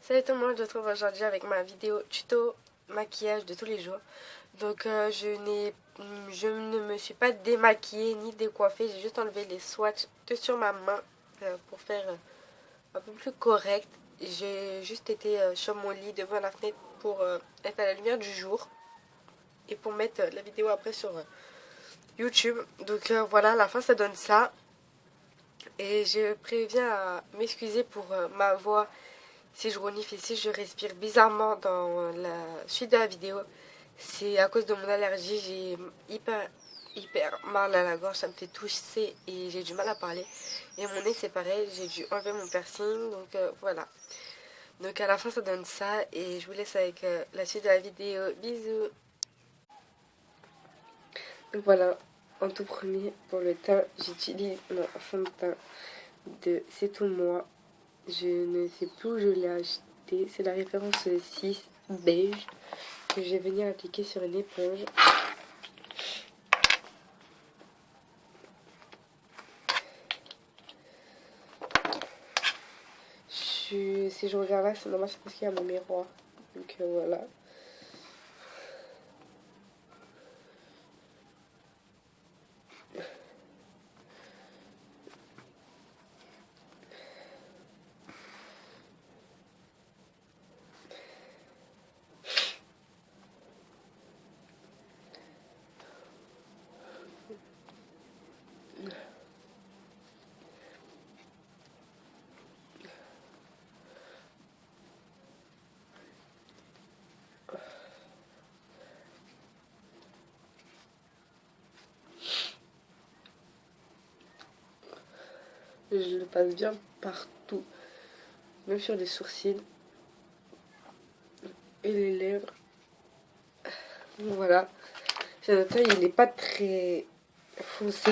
Salut tout le monde, je te retrouve aujourd'hui avec ma vidéo tuto maquillage de tous les jours. Donc je ne me suis pas démaquillée ni décoiffée, j'ai juste enlevé les swatchs de sur ma main pour faire un peu plus correct. J'ai juste été sur mon lit devant la fenêtre pour être à la lumière du jour et pour mettre la vidéo après sur YouTube. Donc voilà, à la fin ça donne ça. Et je préviens à m'excuser pour ma voix. Si je renifle et si je respire bizarrement dans la suite de la vidéo, c'est à cause de mon allergie. J'ai hyper mal à la gorge, ça me fait tousser et j'ai du mal à parler. Et mon nez c'est pareil, j'ai dû enlever mon piercing, donc voilà. Donc à la fin ça donne ça et je vous laisse avec la suite de la vidéo. Bisous. Donc voilà, en tout premier pour le teint, j'utilise mon fond de teint de C'est tout moi. Je ne sais plus où je l'ai acheté. C'est la référence 6 beige que je vais venir appliquer sur une éponge. Si je regarde là, c'est normal, c'est parce qu'il y a mon miroir. Donc voilà. Je le passe bien partout, même sur les sourcils et les lèvres. Voilà. Ce teint, il n'est pas très foncé.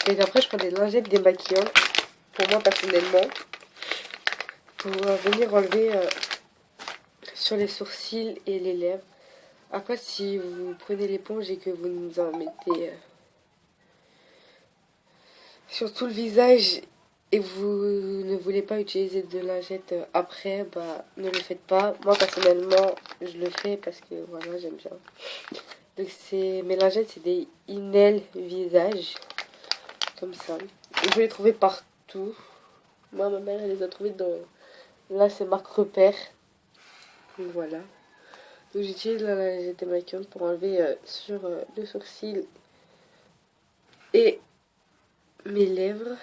Et après, je prends des lingettes démaquillantes, pour moi personnellement, pour venir enlever sur les sourcils et les lèvres. Après, si vous prenez l'éponge et que vous nous en mettez sur tout le visage et vous ne voulez pas utiliser de lingette après, bah ne le faites pas. Moi personnellement, je le fais parce que voilà, j'aime bien. Donc mes lingettes, c'est des Inel visage, comme ça. Et vous les trouvez partout. Moi, ma mère, elle les a trouvées dans... Là, c'est marque Repère. Donc voilà. Donc j'utilise la lingette démaquillante pour enlever sur le sourcil et mes lèvres.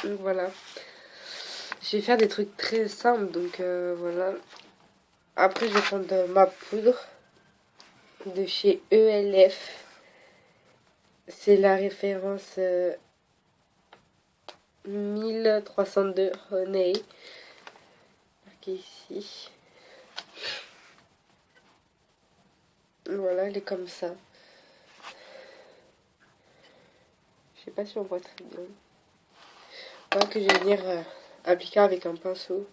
Donc voilà. Je vais faire des trucs très simples, donc voilà. Après, je vais prendre ma poudre de chez ELF. C'est la référence 1302 Honey. Marqué ici. Voilà, elle est comme ça. Je sais pas si on voit très bien. Voilà que je vais venir appliquer avec un pinceau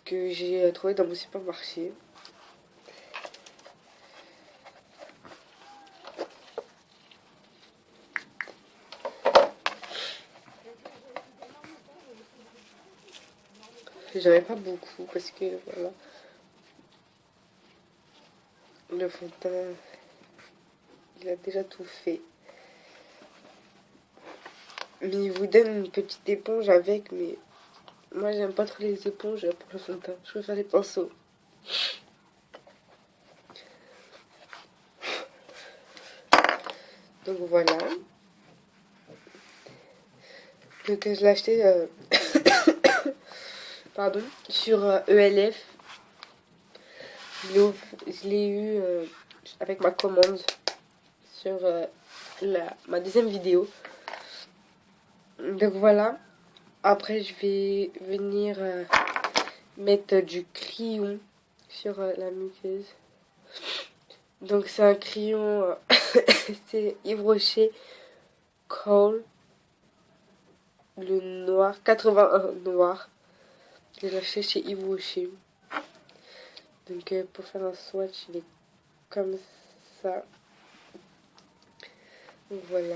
que j'ai trouvé dans mon supermarché. J'en ai pas beaucoup parce que voilà, le fond de teint, il a déjà tout fait. Mais il vous donne une petite éponge avec, mais moi j'aime pas trop les éponges pour le fond de teint. Je préfère les pinceaux. Donc voilà. Donc je l'ai acheté pardon, sur ELF. Je l'ai eu avec ma commande sur ma deuxième vidéo. Donc voilà. Après je vais venir mettre du crayon sur la muqueuse. Donc c'est un crayon, c'est Yves Rocher Kohl, le noir, 81 noir. Je l'ai acheté chez Yves Rocher. Donc pour faire un swatch, il est comme ça. Donc voilà.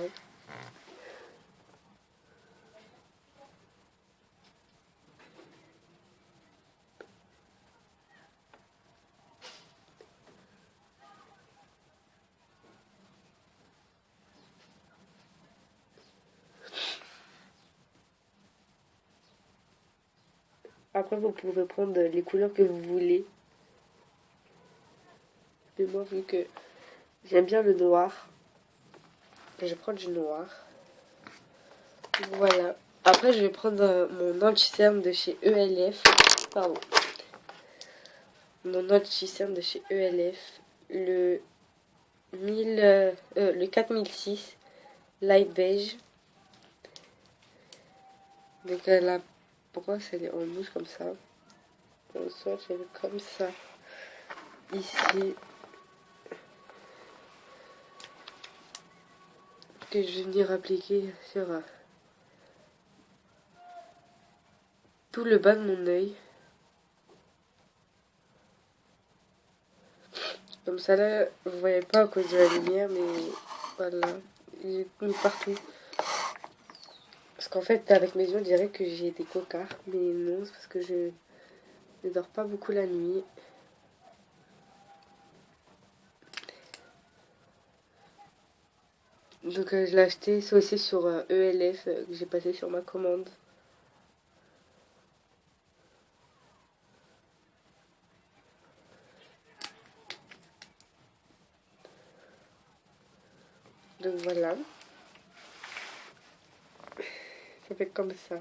Après, vous pouvez prendre les couleurs que vous voulez. Mais moi, vu que j'aime bien le noir, je vais prendre du noir. Voilà. Après, je vais prendre mon anti-cerne de chez ELF. Pardon. Mon anti-cerne de chez ELF. Le 4006 light beige. Donc là, pourquoi c'est en rouge comme ça? Le swatch est comme ça. Ici. Que je vais venir appliquer sur tout le bas de mon œil. Comme ça là, vous voyez pas à cause de la lumière, mais voilà, j'ai mis partout. Parce qu'en fait, avec mes yeux, on dirait que j'ai des cocards, mais non, c'est parce que je ne dors pas beaucoup la nuit. Donc je l'ai acheté, c'est aussi sur ELF que j'ai passé sur ma commande. Donc voilà. Ça fait comme ça.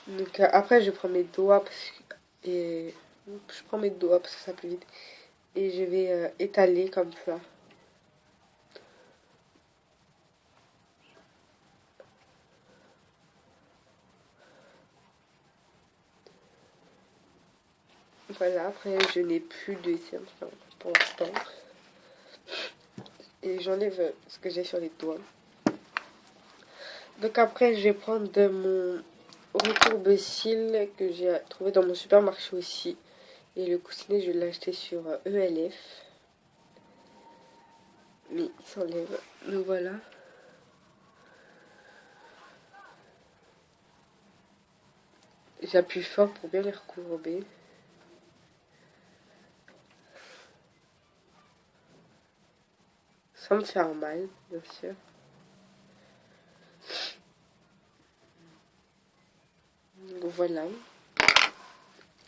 Donc après je prends mes doigts et je prends mes doigts parce que ça va plus vite. Et je vais étaler comme ça. Voilà, après je n'ai plus de cerne pour l'instant. Et j'enlève ce que j'ai sur les doigts. Donc après je vais prendre de mon retourbe-cils que j'ai trouvé dans mon supermarché aussi. Et le coussinet je l'ai acheté sur ELF. Mais il s'enlève. Donc voilà. J'appuie fort pour bien les recourber. Sans me faire mal, bien sûr. Donc voilà.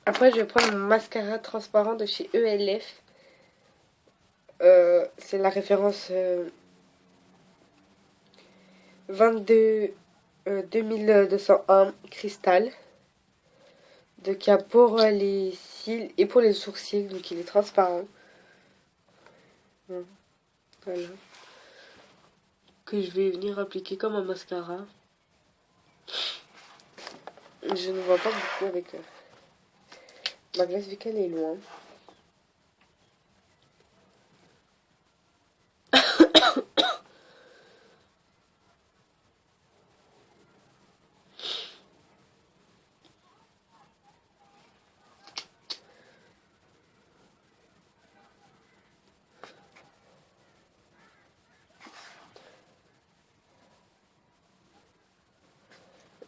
Après, je vais prendre mon mascara transparent de chez ELF. C'est la référence 22 2201 cristal. Donc il y a pour les cils et pour les sourcils. Donc il est transparent. Voilà. Que je vais venir appliquer comme un mascara. Je ne vois pas beaucoup avec ma glace vu qu'elle est loin.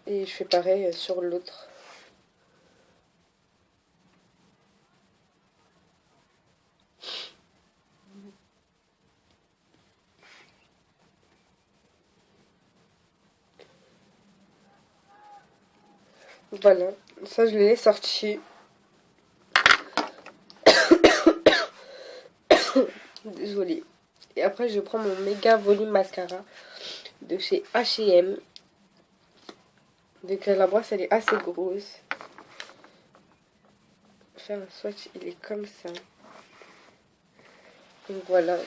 Et je fais pareil sur l'autre. Voilà, ça je l'ai sorti. Désolée. Et après je prends mon méga volume mascara de chez H&M. Donc la brosse elle est assez grosse. Faire un swatch, il est comme ça. Donc voilà.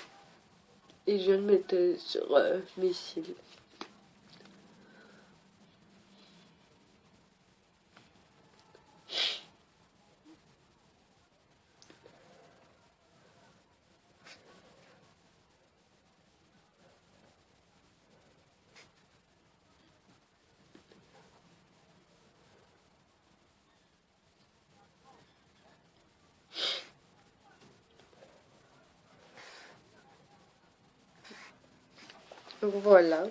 Et je vais le mettre sur mes cils. Donc voilà.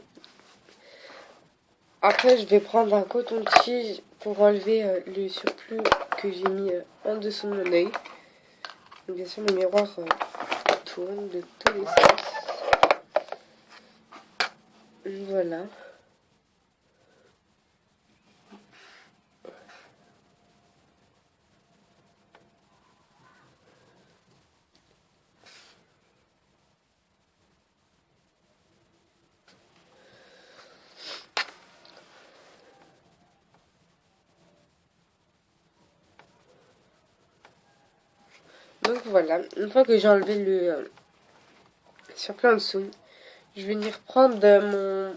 Après, je vais prendre un coton-tige pour enlever le surplus que j'ai mis en dessous de mon œil. Donc bien sûr, le miroir tourne de tous les sens. Voilà. Donc voilà, une fois que j'ai enlevé le surplus en dessous, je vais venir prendre mon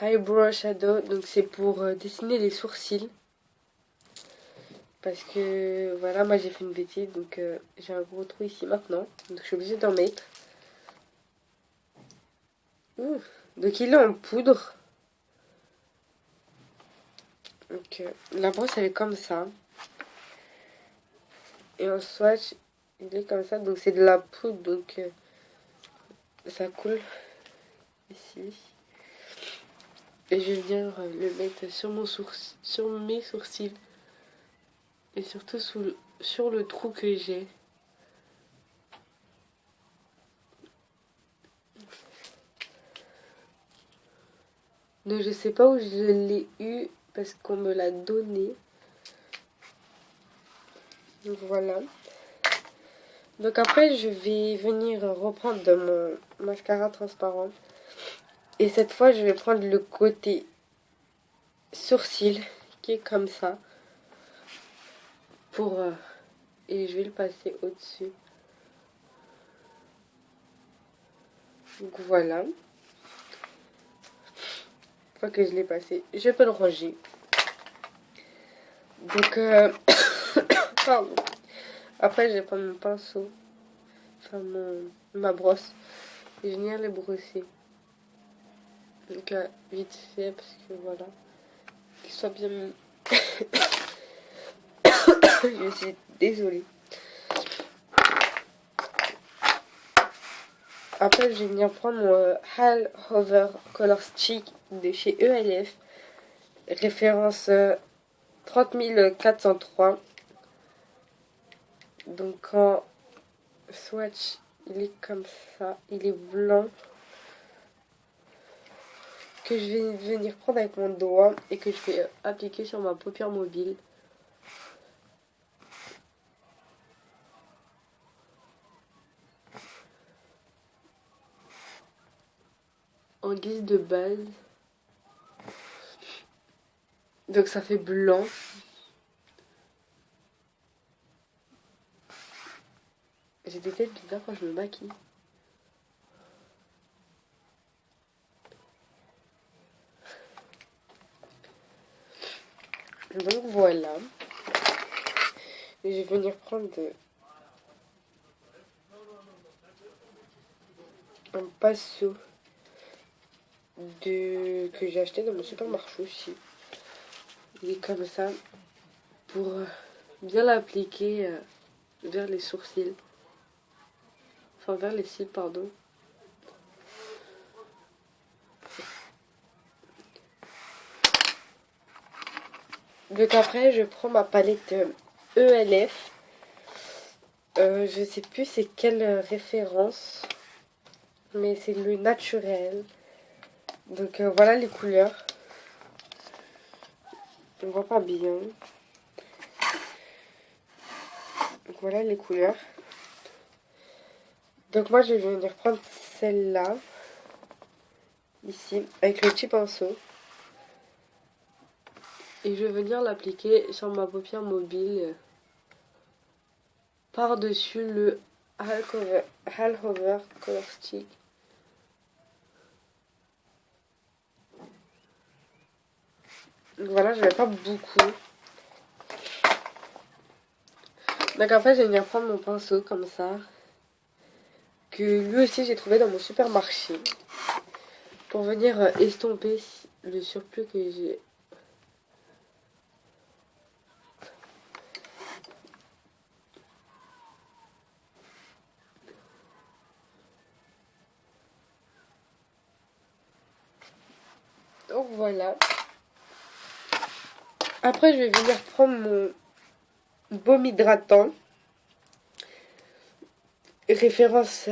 eyebrow shadow. Donc c'est pour dessiner les sourcils. Parce que voilà, moi j'ai fait une bêtise, donc j'ai un gros trou ici maintenant. Donc je suis obligée d'en mettre. Ouh. Donc il est en poudre. Donc la brosse elle est comme ça. Et en swatch, il est comme ça. Donc c'est de la poudre, donc ça coule ici. Et je viens le mettre sur sur mes sourcils. Et surtout sur le trou que j'ai. Donc je sais pas où je l'ai eu parce qu'on me l'a donné. Donc voilà. Donc après je vais venir reprendre de mon mascara transparent. Et cette fois je vais prendre le côté sourcil qui est comme ça. Pour et je vais le passer au-dessus. Donc voilà. Une fois que je l'ai passé, je peux le ranger. Donc pardon. Après je vais prendre mon pinceau. Enfin ma brosse. Et je viens les brosser. Donc vite fait parce que voilà. Qu'il soit bien mis. Je suis désolée. Après, je vais venir prendre mon Hal Hover Color Stick de chez ELF. Référence 30403. Donc en swatch, il est comme ça. Il est blanc. Que je vais venir prendre avec mon doigt et que je vais appliquer sur ma paupière mobile. En guise de base. Donc ça fait blanc. J'ai des têtes bizarres quand je me maquille. Donc voilà. Et je vais venir prendre un pinceau que j'ai acheté dans mon supermarché aussi. Il est comme ça pour bien l'appliquer vers les sourcils. Enfin vers les cils, pardon. Donc après je prends ma palette ELF. Je sais plus c'est quelle référence. Mais c'est le naturel. Donc voilà les couleurs. On voit pas bien. Donc voilà les couleurs. Donc moi je vais venir prendre celle-là. Ici. Avec le petit pinceau. Et je vais venir l'appliquer sur ma paupière mobile. Par-dessus le Hal Hover Color Stick. Donc voilà, je ne vais pas beaucoup. Donc après, je vais venir prendre mon pinceau comme ça. Que lui aussi, j'ai trouvé dans mon supermarché. Pour venir estomper le surplus que j'ai. voilà. Après, je vais venir prendre mon baume hydratant. Référence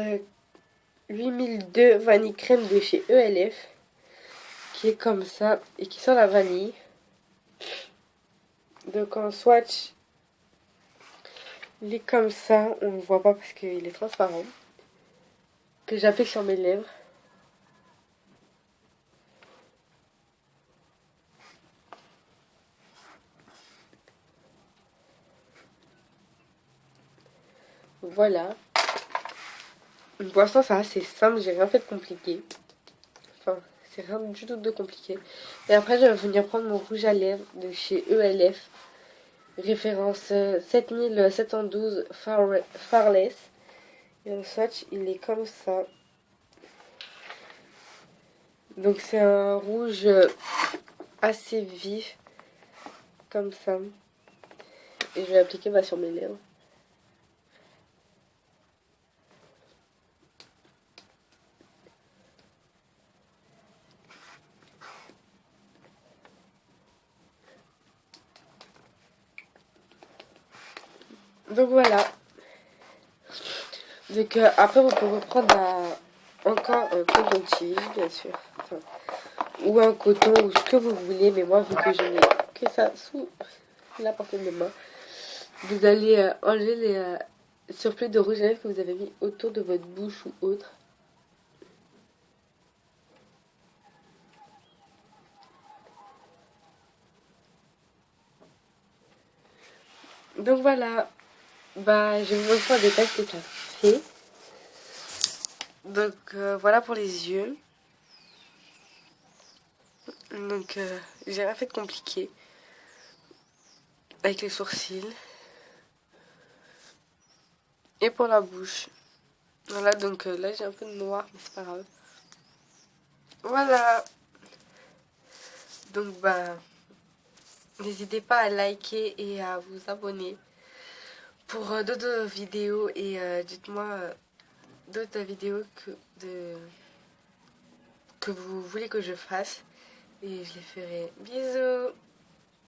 8002 vanille crème de chez ELF. Qui est comme ça et qui sent la vanille. Donc en swatch, il est comme ça. On ne le voit pas parce qu'il est transparent. Que j'applique sur mes lèvres. Voilà. Pour l'instant, c'est assez simple. J'ai rien fait de compliqué. Enfin, c'est rien du tout de compliqué. Et après, je vais venir prendre mon rouge à lèvres de chez ELF. Référence 7712 Farless. Et le swatch, il est comme ça. Donc c'est un rouge assez vif. Comme ça. Et je vais l'appliquer sur mes lèvres. Donc voilà. Donc après, vous pouvez prendre encore un coton-tige, bien sûr. Enfin, ou un coton, ou ce que vous voulez. Mais moi, vu que je n'ai que ça sous la portée de mes mains, vous allez enlever les surplus de rouge à lèvres que vous avez mis autour de votre bouche ou autre. Donc voilà. Bah, je vais vous montrer en détail ce que ça fait. Donc voilà pour les yeux. Donc j'ai rien fait de compliqué. Avec les sourcils. Et pour la bouche. Voilà, donc là j'ai un peu de noir, mais c'est pas grave. Voilà. Donc bah, n'hésitez pas à liker et à vous abonner pour d'autres vidéos. Et dites-moi d'autres vidéos que vous voulez que je fasse. Et je les ferai. Bisous.